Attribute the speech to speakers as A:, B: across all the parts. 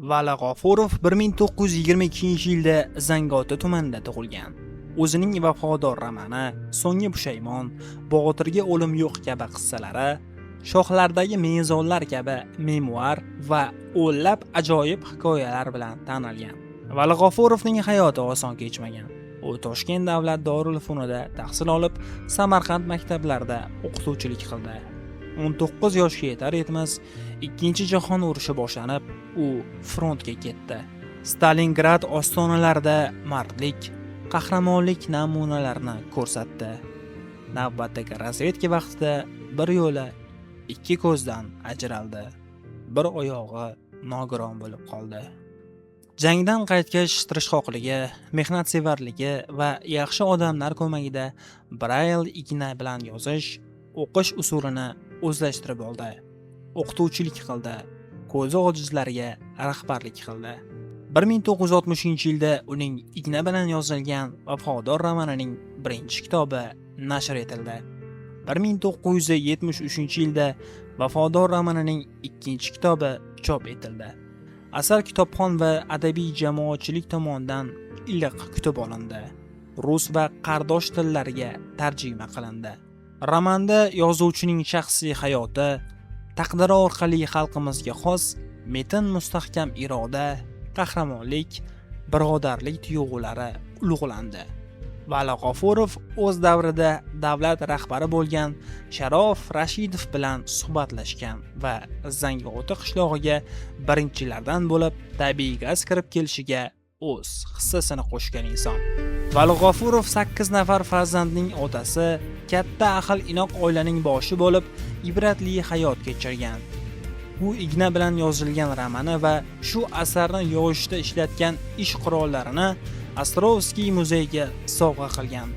A: Vali G'ofurov 1922-yilda Zangiota tumanida tug'ilgan. O'zining vafodor romani, So'nggi pushaymon, Botirga o'lim yo'q kabi qissalari, Shoxlardagi mezonlar kabi memuar va o'nlab ajoyib hikoyalar bilan tanilgan. Vali G'ofurovning hayoti oson kechmagan. U Toshkent davlat Dorulfunida tahsil olib, Samarqand maktablarida o'qituvchilik qildi. 19 yoshga yetar-yetmas Ikkinchi jahon urushi boshlanib, u frontga ketdi. Stalingrad ostonalarida mardlik, qahramonlik namunalarini ko'rsatdi. Navbatdagi razvedka vaqtida bir yo'li ikki ko'zdan ajraldi. Bir oyog'i nogiron bo'lib qoldi. Jangdan qaytgach tirishqoqligi, mehnatsevarligi va yaxshi odamlar ko'magida Braille igna bilan yozish, o'qish usulini o'zlashtirib oldi. O'qituvchilik qildi, ko'zi ojizlarga rahbarlik qildi. 1960-yilda uning igna bilan yozilgan Vafodor romanining birinchi kitobi nashr etildi. 1973-yilda Vafodor romanining ikkinchi kitobi chop etildi. Asar kitobxon va adabiy jamoatchilik tomonidan iliq kutib olindi. Rus va qardosh tillariga tarjima qilindi. Romanda yozuvchining shaxsiy hayoti, taqdiri orqali xalqimizga xos metin mustahkam iroda, qahramonlik, birodarlik tuyg'ulari ulug'landi. Vali G'ofurov o'z davrida davlat rahbari bo'lgan Sharof Rashidov bilan suhbatlashgan va Zangiota qishlog'iga birinchilardan bo'lib tabiiy gaz kirib kelishiga o'z hissasini qo'shgan inson. Vali G'ofurov 8 nafar farzandning otasi, katta ahil-inoq oilaning boshi bo'lib, ibratli hayot kechirgan. Bu igna bilan yozilgan romani va shu asarni yozishda ishlatgan ish qurollarini Ostrovskiy muzeyiga sovg'a qilgan.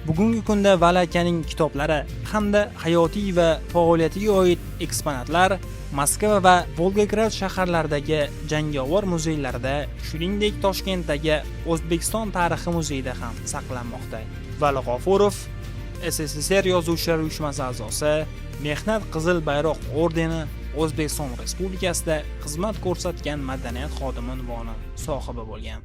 A: Bugungi kunda Vali akaning kitoblari hamda hayotiy va faoliyatiga oid eksponatlar Moskva va Volgograd shaharlaridagi jangovar muzeylarda, shuningdek Toshkentdagi O'zbekiston tarixi muzeyida ham saqlanmoqda. Vali G'ofurov SSSR Yozuvchilar uyushmasi a'zosi, Mehnat Qizil bayroq ordeni, O'zbekiston Respublikasida xizmat ko'rsatgan madaniyat xodimi unvoni sohibi bo'lgan.